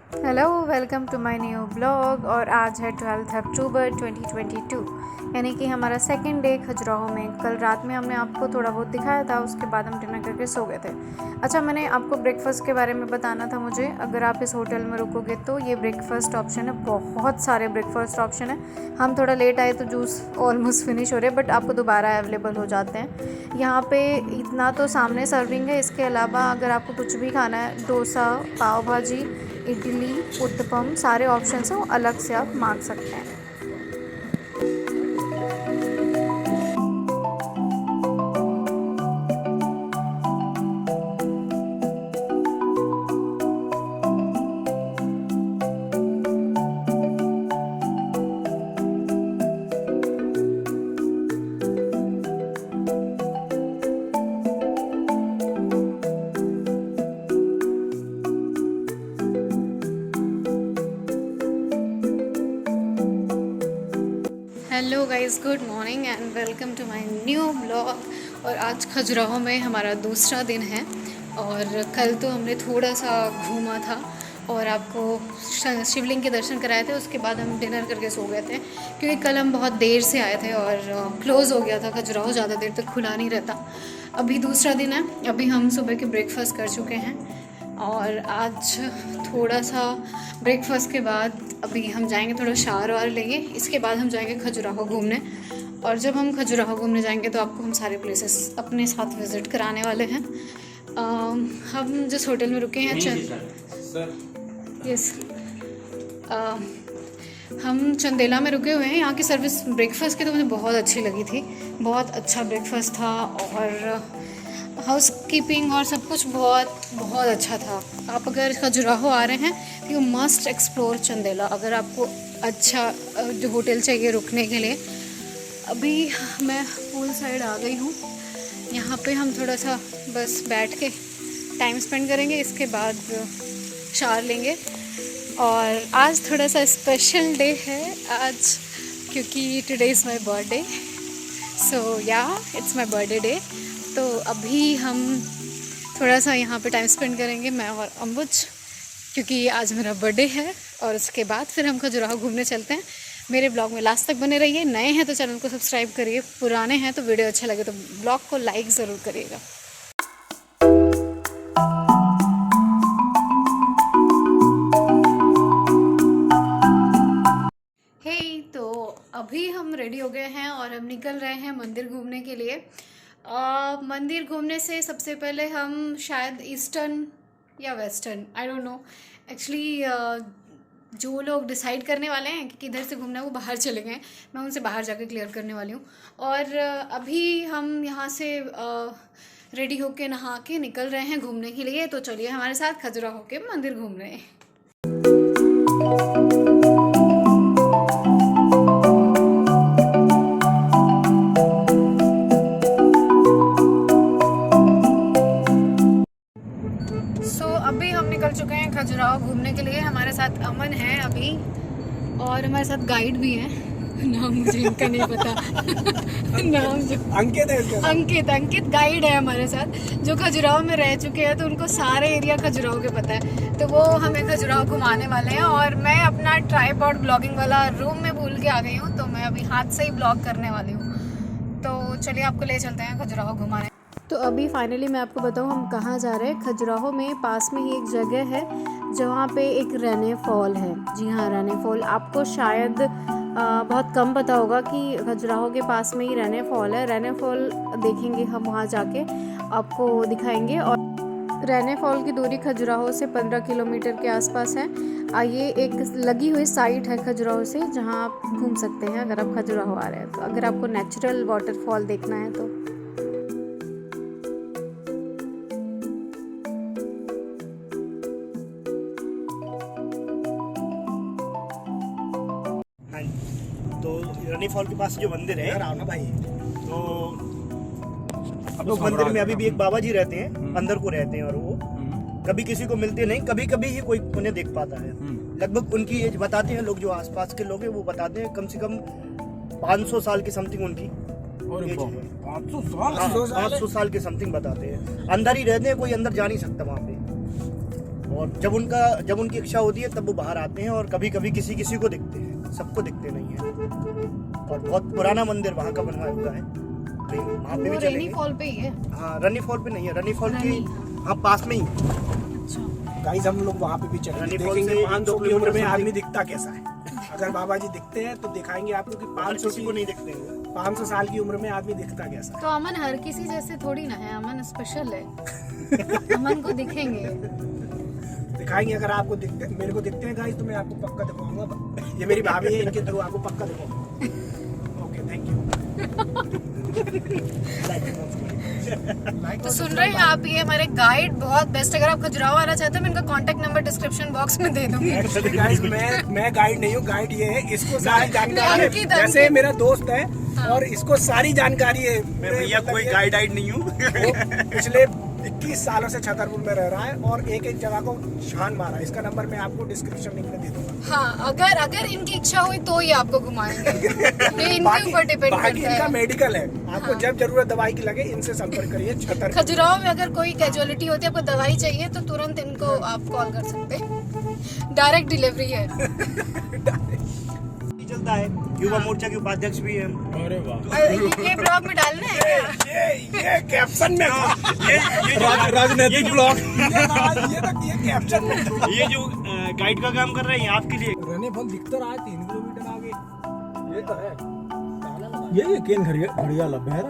Hello, welcome to my new blog. और आज है 12 अक्टूबर 2022, यानी कि हमारा सेकंड डे खजुराहो में। कल रात में हमने आपको थोड़ा बहुत दिखाया था, उसके बाद हम डिनर करके सो गए थे। अच्छा, मैंने आपको ब्रेकफास्ट के बारे में बताना था मुझे। अगर आप इस होटल में रुकोगे तो ये ब्रेकफास्ट ऑप्शन है, बहुत सारे ब्रेकफास्ट ऑप्शन है। हम थोड़ा लेट आए तो जूस ऑलमोस्ट फिनिश हो रहे, बट आपको दोबारा अवेलेबल हो जाते हैं यहाँ पे। इतना तो सामने सर्विंग है, इसके अलावा अगर आपको कुछ भी खाना है, डोसा, पाव भाजी, इडली, उत्तपम, सारे ऑप्शंस हैं, वो अलग से आप मांग सकते हैं। Hello guys, good morning and welcome to my new blog. और आज खजुराहो में हमारा दूसरा दिन है। और कल तो हमने थोड़ा सा घूमा था और आपको शिवलिंग के दर्शन कराए थे। उसके बाद हम डिनर करके सो गए थे, क्योंकि कल हम बहुत देर से आए थे और क्लोज़ हो गया था खजुराहो, ज़्यादा देर तक खुला नहीं रहता। अभी दूसरा दिन है, अभी हम सुबह के ब्रेकफास्ट कर चुके हैं। और आज थोड़ा सा ब्रेकफास्ट के बाद अभी हम जाएंगे, थोड़ा शावर वार लेंगे, इसके बाद हम जाएंगे खजुराहो घूमने। और जब हम खजुराहो घूमने जाएंगे तो आपको हम सारे प्लेसेस अपने साथ विज़िट कराने वाले हैं। हम जिस होटल में रुके हैं यस हम चंदेला में रुके हुए हैं। यहाँ की सर्विस ब्रेकफास्ट की तो मुझे बहुत अच्छी लगी थी, बहुत अच्छा ब्रेकफास्ट था और हाउस कीपिंग और सब कुछ बहुत बहुत अच्छा था। आप अगर खजुराहो आ रहे हैं तो यू मस्ट एक्सप्लोर चंदेला, अगर आपको अच्छा जो होटल चाहिए रुकने के लिए। अभी मैं पूल साइड आ गई हूँ, यहाँ पे हम थोड़ा सा बस बैठ के टाइम स्पेंड करेंगे, इसके बाद शावर लेंगे। और आज थोड़ा सा स्पेशल डे है आज, क्योंकि टुडे इज़ माय बर्थडे। सो या इट्स माय बर्थडे डे। तो अभी हम थोड़ा सा यहाँ पे टाइम स्पेंड करेंगे, मैं और अम्बुज, क्योंकि आज मेरा बर्थडे है। और उसके बाद फिर हम खजुराहो घूमने चलते हैं। मेरे ब्लॉग में लास्ट तक बने रहिए। नए हैं तो चैनल को सब्सक्राइब करिए, पुराने हैं तो वीडियो अच्छा लगे तो ब्लॉग को लाइक ज़रूर करिएगा। तो अभी हम रेडी हो गए हैं और हम निकल रहे हैं मंदिर घूमने के लिए। मंदिर घूमने से सबसे पहले हम शायद ईस्टर्न या western, I don't know actually, जो लोग डिसाइड करने वाले हैं कि किधर से घूमना है वो बाहर चले गए। मैं उनसे बाहर जाकर क्लियर करने वाली हूँ। और अभी हम यहाँ से रेडी होके नहा के निकल रहे हैं घूमने के लिए। तो चलिए हमारे साथ खजुराहो के मंदिर घूम रहे हैं। अभी हम निकल चुके हैं खजुराहो घूमने के लिए। हमारे साथ अमन है अभी, और हमारे साथ गाइड भी हैं। नाम मुझे इनका नहीं पता नाम जो अंकित गाइड है हमारे साथ, जो खजुराहो में रह चुके हैं, तो उनको सारे एरिया खजुराहो के पता है। तो वो हमें खजुराहो घुमाने वाले हैं। और मैं अपना ट्राइपॉड ब्लॉगिंग वाला रूम में भूल के आ गई हूँ, तो मैं अभी हाथ से ही ब्लॉग करने वाली हूँ। तो चलिए आपको ले चलते हैं खजुराहो घुमाने। तो अभी फाइनली मैं आपको बताऊँ हम कहाँ जा रहे हैं। खजुराहो में पास में ही एक जगह है जहाँ पे एक रेने फॉल है। जी हाँ, रेने फॉल आपको शायद बहुत कम पता होगा कि खजुराहो के पास में ही रेने फॉल है। रेने फॉल देखेंगे हम, वहाँ जाके आपको दिखाएंगे। और रेने फॉल की दूरी खजुराहो से 15 किलोमीटर के आसपास है। ये एक लगी हुई साइट है खजुराहो से, जहाँ आप घूम सकते हैं अगर आप खजुराहो आ रहे हैं तो, अगर आपको नेचुरल वाटरफॉल देखना है तो। तो रनी फॉल के पास जो मंदिर है ना भाई, तो अब उस मंदिर में अभी भी एक बाबा जी रहते हैं, अंदर को रहते हैं। और वो कभी किसी को मिलते नहीं, कभी कभी ही कोई उन्हें देख पाता है। लगभग उनकी एज बताते हैं लोग, जो आसपास के लोग हैं वो बताते हैं, कम से कम 500 साल की समथिंग उनकी एज है। 500 साल के समथिंग बताते हैं। अंदर ही रहते हैं, कोई अंदर जा नहीं सकता वहाँ पे। और जब उनकी इच्छा होती है तब वो बाहर आते हैं और कभी कभी किसी किसी को दिखते हैं, सबको दिखते नहीं है। और बहुत पुराना मंदिर वहाँ का बनवाया हुआ है, वहाँ पे भी चलेंगे। रनी फॉल पे ही है? हाँ, रनी फॉल पे नहीं है, रनी फॉल की हाँ पास में ही। अच्छा गाइस हम लोग वहाँ पे भी चलेंगे, देखेंगे 500 की उम्र में आदमी दिखता कैसा है। अगर बाबा जी दिखते हैं तो दिखाएंगे आपको कि 500 को नहीं दिखते हैं, 500 साल की उम्र में आदमी दिखता कैसा है। तो अमन हर किसी जैसे थोड़ी ना है, अमन स्पेशल है। अमन को दिखेंगे, दिखाएंगे। अगर आपको दिखते, मेरे को दिखते हैं गाइस तो मैं आपको पक्का दिखाऊंगा। ये मेरी भाभी है, इनके थ्रू आपको पक्का दिखाऊंगा। Okay thank you. तो सुन रहे हैं आप, ये हमारे गाइड बहुत बेस्ट। अगर आप खजुराहो आना चाहते हैं मैं इनका कांटेक्ट नंबर डिस्क्रिप्शन बॉक्स में दे दूंगी। गाइस मैं गाइड नहीं हूँ, गाइड ये है, इसको सारी जानकारी है। अंकित, जैसे मेरा दोस्त है और इसको सारी जानकारी है। मैं भैया कोई गाइड नहीं हूँ। पिछले 21 सालों से छतरपुर में रह रहा है और एक एक जगह को छान मारा। इसका नंबर मैं आपको डिस्क्रिप्शन लिंक में दे दूंगा। हाँ, अगर इनकी इच्छा हुई तो ही आपको घुमाएंगे। ये इनके ऊपर डिपेंड बाकी करता इनका है। मेडिकल है, आपको जब जरूरत दवाई की लगे इनसे संपर्क करिए। खजुराहो में अगर कोई कैजुअलिटी होती है, आपको दवाई चाहिए तो तुरंत इनको आप कॉल कर सकते हैं। डायरेक्ट डिलीवरी है। चलता है, युवा मोर्चा के उपाध्यक्ष भी हैं। अरे वाह, ये ब्लॉग में डालना है क्या? ये कैप्शन में ये राजनीतिक ब्लॉग, ये कैप्शन में ये जो गाइड का काम कर रहे हैं आपके लिए। रहने फल दिख तो रहा है 3 किलोमीटर आगे। ये तो है, ये केन घड़िया लग है।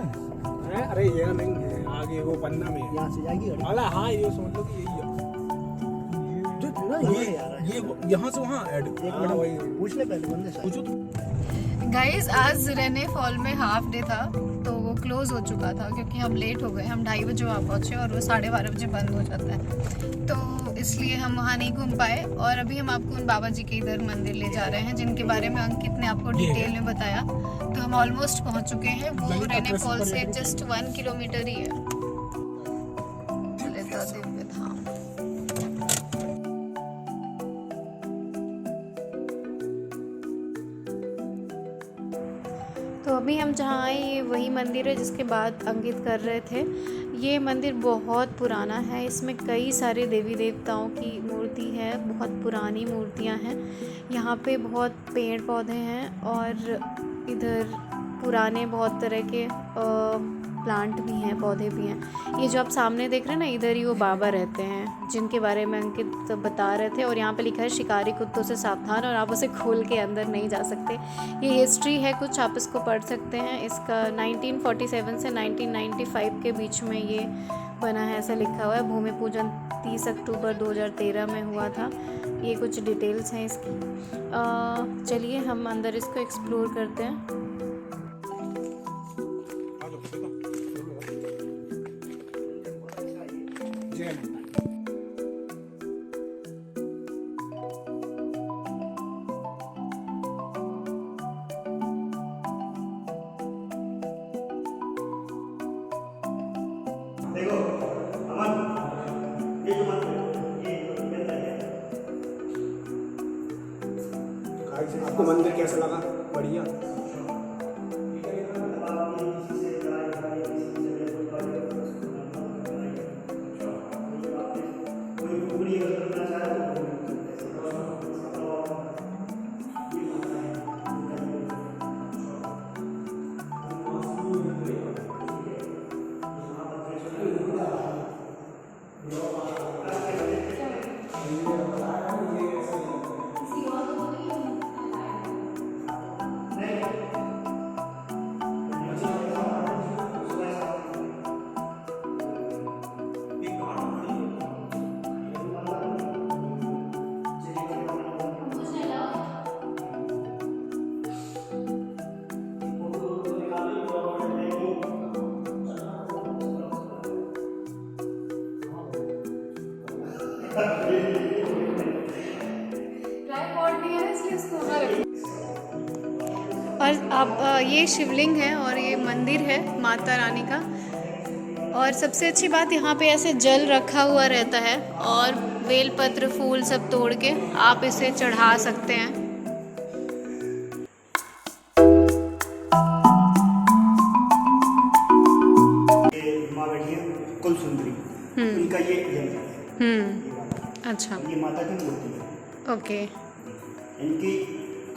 अरे ये नहीं है, आगे वो पन्ना में यहाँ से जाएगी गाड़ी। वाला। हाँ ये समझ लो कि यही है। ये यहाँ से वहाँ ऐड पूछ ले पहले बंदे से। पूछो तो। गाइस आज रेने फॉल में हाफ डे था तो वो क्लोज हो चुका था क्योंकि हम लेट हो गए। हम 2:30 बजे वहाँ पहुँचे और वो 12:30 बजे बंद हो जाता है, तो इसलिए हम वहाँ नहीं घूम पाए। और अभी हम आपको उन बाबा जी के इधर मंदिर ले जा रहे हैं जिनके बारे में अंकित ने आपको डिटेल में बताया। तो हम ऑलमोस्ट पहुँच चुके हैं। वो रेने फॉल से जस्ट 1 किलोमीटर ही है। ललिता दिव्य धाम। तो अभी हम जहाँ आए ये वही मंदिर है जिसके बाद अंकित कर रहे थे। ये मंदिर बहुत पुराना है, इसमें कई सारे देवी देवताओं की मूर्ति है, बहुत पुरानी मूर्तियाँ हैं। यहाँ पे बहुत पेड़ पौधे हैं और इधर पुराने बहुत तरह के प्लांट भी हैं, पौधे भी हैं। ये जो आप सामने देख रहे हैं ना, इधर ही वो बाबा रहते हैं जिनके बारे में अंकित बता रहे थे। और यहाँ पे लिखा है शिकारी कुत्तों से सावधान, और आप उसे खोल के अंदर नहीं जा सकते। ये हिस्ट्री है कुछ, आप इसको पढ़ सकते हैं। इसका 1947 से 1995 के बीच में ये बना है, ऐसा लिखा हुआ है। भूमि पूजन 30 अक्टूबर 2013 में हुआ था। ये कुछ डिटेल्स हैं इसकी। चलिए हम अंदर इसको एक्सप्लोर करते हैं। देखो अमन, ये जो मंदिर ये आपको मंदिर कैसा लगा? बढ़िया। और आप ये शिवलिंग है और ये मंदिर है माता रानी का। और सबसे अच्छी बात यहाँ पे ऐसे जल रखा हुआ रहता है और बेलपत्र फूल सब तोड़ के आप इसे चढ़ा सकते हैं। ये माँ बैठी है कुल सुंदरी, इनका ये यंत्र है। अच्छा, और ये माता की मूर्ति है। ओके। इनकी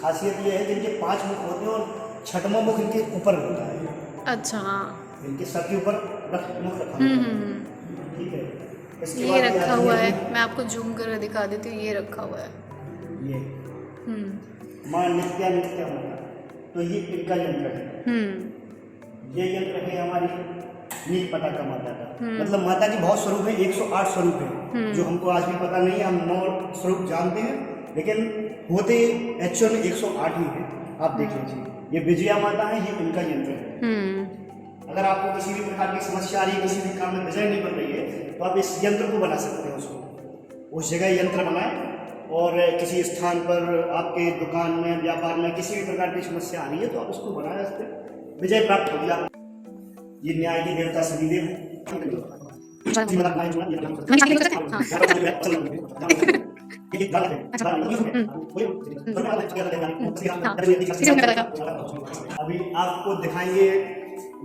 खासियत ये है कि इनके 5 मुख होते हैं और 6वां मुख इनके ऊपर होता है। अच्छा, हाँ। इनके सर के ऊपर मुख रखा हुआ है। ठीक है। इसके ये बाद रखा आती हुआ है है, मैं आपको जूम कर दिखा देती हूँ, ये रखा हुआ है। ये हम्म माँ नित्या नित्या माता, तो ये इनका यंत्र है। ये यंत्र है हमारी नील पताका माता का। मतलब माता की बहुत स्वरूप है, 108 स्वरूप है, जो हमको आज भी पता नहीं है। हम 9 स्वरूप जानते हैं, लेकिन होते एक्चुअल में 108 ही है। आप देख लीजिए, ये विजया माता है, ये इनका यंत्र है। अगर आपको किसी भी प्रकार की समस्या आ रही है, किसी भी काम में विजय नहीं बन रही है, तो आप इस यंत्र को बना सकते हैं। उसको उस जगह यंत्र बनाएं और किसी स्थान पर आपके दुकान में, व्यापार में किसी भी प्रकार की समस्या आ रही है, तो आप उसको बनाएं, उस पर विजय प्राप्त होगी आप। ये न्याय की देवता शनिदेव है। अभी आपको दिखाएंगे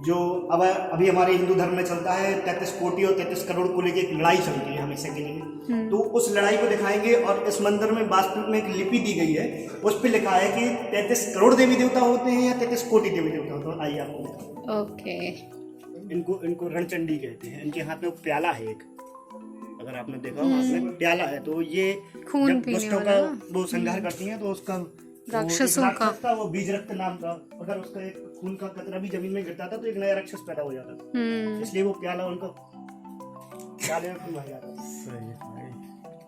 जो अब अभी हमारे हिंदू धर्म में चलता है, 33 कोटि और 33 करोड़ को लेकर एक लड़ाई चलती है हमेशा के लिए। तो उस लड़ाई को दिखाएंगे। और इस मंदिर में वास्तविक में एक लिपि दी गई है, उस पर लिखा है कि 33 करोड़ देवी देवता होते हैं या 33 कोटि देवी देवता होते हैं। आइए आपको दिखाओ। ओके। इनको रणचंडी कहते हैं। इनके हाथ में प्याला है एक, अगर आपने देखा हो हाथ में प्याला है, तो ये खून जब पीने दुष्टों वाला का ना? वो संहार करती हैं, तो उसका राक्षसों वो एक का। राक्षस था, वो बीज रक्त नाम का, अगर उसका एक खून का कतरा भी जमीन में गिरता था तो एक नया राक्षस पैदा हो जाता था। इसलिए वो प्याला उनका प्याले में पिघल जाता था। सही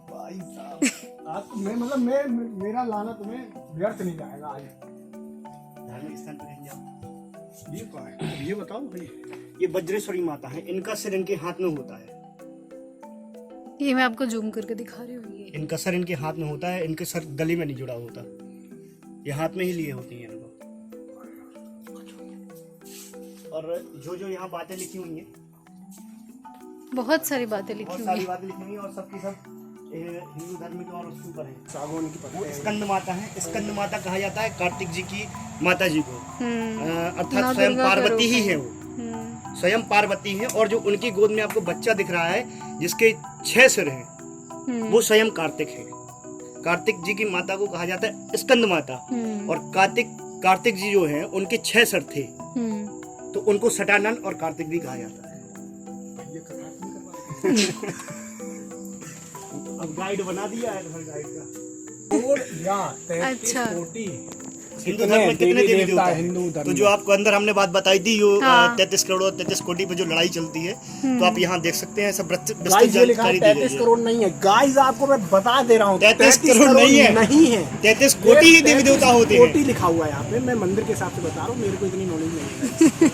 भाई साहब, आप मैं मतलब मैं मेरा लाना तुम्हें व्यर्थ नहीं जाएगा आज। धार्मिक स्थान पर कहीं जाओ। ये क्या है, ये बताओ भाई। ये वज्रेश्वरी माता है, इनका सिर इनके हाथ में होता है। ये मैं आपको जूम करके दिखा रही हूँ। ये इनका सर इनके हाथ में होता है, इनके सर गले में नहीं जुड़ा होता, ये हाथ में ही लिए होती हैं इनको। और जो यहाँ बातें लिखी हुई हैं, बहुत सारी बातें लिखी बहुत हुई सारी हैं। बातें लिखी हुई हैं और सबकी सब हिंदू धर्म के और उसके ऊपर है। सागौन की वो पत्ते स्कंद माता है। स्कंद माता कहा जाता है कार्तिक जी की माता जी को, अर्थात माँ स्वयं दुर्गा का पार्वती रूप ही है। है वो, स्वयं पार्वती है। और जो उनकी गोद में आपको बच्चा दिख रहा है जिसके 6 सिर हैं, वो स्वयं कार्तिक है। कार्तिक जी की माता को कहा जाता है स्कंद माता। और कार्तिक जी जो है उनके 6 सर थे, तो उनको सटानंद और कार्तिक भी कहा जाता है। ये कथा नहीं कर पा अब गाइड बना दिया है घर गाइड का। और या 33 अच्छा। कोटि हिंदू धर्म में कितने देवी देवता हैं? हिंदू धर्म तो जो आपको अंदर हमने बात बताई थी, जो हाँ। 33 करोड़ और 33 कोटि पे जो लड़ाई चलती है, तो आप यहाँ देख सकते हैं। सब विस्तृत गाइस ये लिखा है जानकारी दी गई 33 है। करोड़ नहीं है गाइस, आपको मैं बता दे रहा हूँ 33 करोड़ नहीं है। नहीं है, 33 कोटि ही देवी देवता होते हैं। कोटि लिखा हुआ है यहाँ पे। मैं मंदिर के हिसाब से बता रहा हूँ, मेरे को इतनी नॉलेज नहीं है।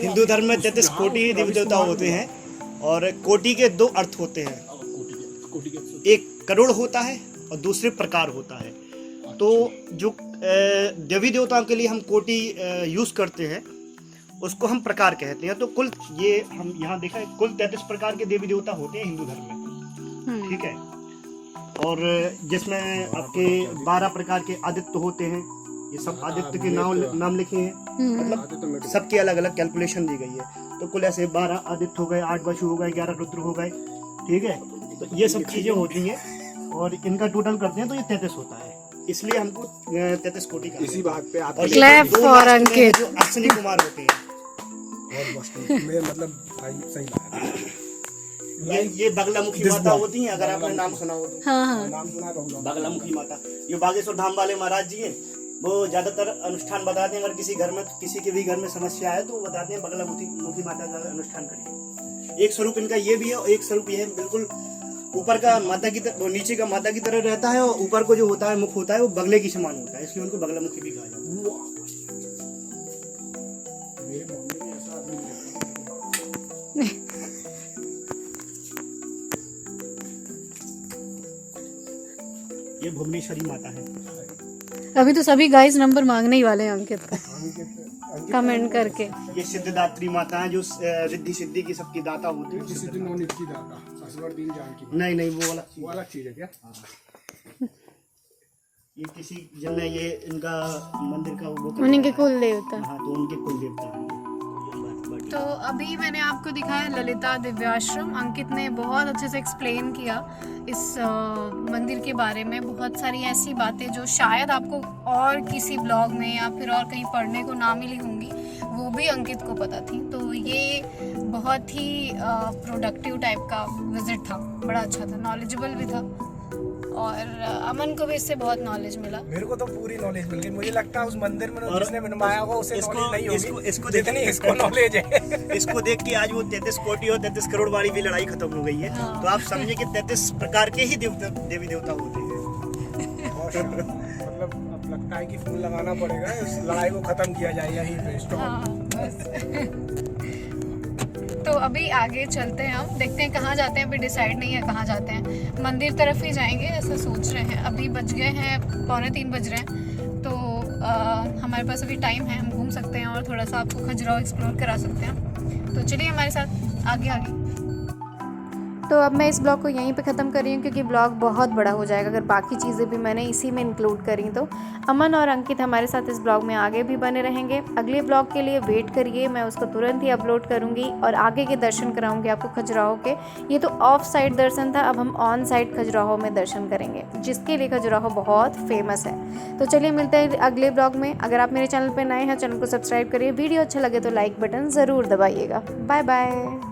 हिंदू धर्म में 33 कोटि ही देवी देवता होते हैं। और कोटि के 2 अर्थ होते हैं, एक करोड़ होता है और दूसरे प्रकार होता है। तो जो देवी देवताओं के लिए हम कोटि यूज करते हैं, उसको हम प्रकार कहते हैं। तो कुल ये हम यहाँ देखा है, कुल 33 प्रकार के देवी देवता होते हैं हिंदू धर्म में। ठीक है। और जिसमें आपके 12 प्रकार के आदित्य होते हैं। ये सब आदित्य के नाम लिखे हैं, मतलब सबकी अलग अलग कैलकुलेशन दी गई है। तो कुल ऐसे 12 आदित्य हो गए, 8 वसु हो गए, 11 रुद्र हो गए। ठीक है। तो ये सब चीजें होती हैं और इनका टोटल करते हैं तो ये 33 होता है। इसलिए हमको 33 कोटि का इसी बात पे आप और ये Clap दो for लास्ट में अंकित। जो अश्विनी कुमार होते हैं, बहुत मस्त मैं मतलब भाई सही लगा। ये बगलामुखी माता होती हैं, अगर आपने नाम सुना हो तो। हाँ हाँ। नाम सुना रहूंगा। बगलामुखी माता, ये बागेश्वर धाम वाले महाराज जी हैं, वो ज्यादातर अनुष्ठान बताते हैं। अगर किसी घर में, किसी के भी घर में समस्या है तो वो बताते हैं बगलामुखी माता का अनुष्ठान करिए। एक स्वरूप इनका ये भी है और एक स्वरूप ये है, बिल्कुल ऊपर का माता की तरह, नीचे का माता की तरह रहता है, और ऊपर को जो होता है मुख होता है वो बगले की समान होता है, इसलिए उनको बगलामुखी भी कहा जाता है। मेरे मोहल्ले में ऐसा आदमी नहीं है। ये भुवनेश्वरी माता है। अभी तो सभी गाइस नंबर मांगने ही वाले हैं अंकित का, अंकित कमेंट करके। ये सिद्धदात्री माता है, जो रिद्धि सिद्धि की सबकी दाता होती है। किसी दिन नॉन की दाता असवरदीन जान की नहीं नहीं, वो वाला वो अलग चीज है क्या? ये किसी जन ने ये इनका मंदिर का वो उन्हीं के कुल देवता। हाँ, तो उनके कुल देवता हैं। तो अभी मैंने आपको दिखाया ललिता दिव्याश्रम। अंकित ने बहुत अच्छे से एक्सप्लेन किया इस मंदिर के बारे में, बहुत सारी ऐसी बातें जो शायद आपको और किसी ब्लॉग में या फिर और कहीं पढ़ने को ना मिली होंगी, वो भी अंकित को पता थी। तो ये बहुत ही प्रोडक्टिव टाइप का विजिट था, बड़ा अच्छा था, नॉलेजेबल भी था और अमन को भी इससे बहुत नॉलेज मिला। मेरे को तो पूरी नॉलेज मिल गई। मुझे लगता है उस मंदिर में जिसने बनवाया होगा उसे नॉलेज नहीं होगी इसको जितनी इसको नॉलेज है। इसको देख के आज वो 33 कोटी और 33 करोड़ वाली भी लड़ाई खत्म हो गई है। हाँ। तो आप समझे कि 33 प्रकार के ही देवी देवता होते हैं। मतलब अब लगता है कि फूल लगाना पड़ेगा, इस लड़ाई को खत्म किया जाए यहीं पे स्टॉप। हाँ, बस। तो अभी आगे चलते हैं, हम देखते हैं कहाँ जाते हैं, अभी डिसाइड नहीं है कहाँ जाते हैं। मंदिर तरफ ही जाएंगे ऐसा सोच रहे हैं। अभी बज गए हैं 2:45 बज रहे हैं, तो हमारे पास अभी टाइम है, हम घूम सकते हैं और थोड़ा सा आपको खजुराहो एक्सप्लोर करा सकते हैं। तो चलिए हमारे साथ आगे। तो अब मैं इस ब्लॉग को यहीं पे ख़त्म कर रही हूँ क्योंकि ब्लॉग बहुत बड़ा हो जाएगा अगर बाकी चीज़ें भी मैंने इसी में इंक्लूड करी। तो अमन और अंकित हमारे साथ इस ब्लॉग में आगे भी बने रहेंगे। अगले ब्लॉग के लिए वेट करिए, मैं उसको तुरंत ही अपलोड करूँगी और आगे के दर्शन कराऊँगी आपको खजुराहो के। ये तो ऑफ साइड दर्शन था, अब हम ऑन साइड खजुराहो में दर्शन करेंगे, जिसके लिए खजुराहो बहुत फेमस है। तो चलिए मिलते हैं अगले ब्लॉग में। अगर आप मेरे चैनल पर नए हैं, चैनल को सब्सक्राइब करिए, वीडियो अच्छा लगे तो लाइक बटन ज़रूर दबाइएगा। Bye bye.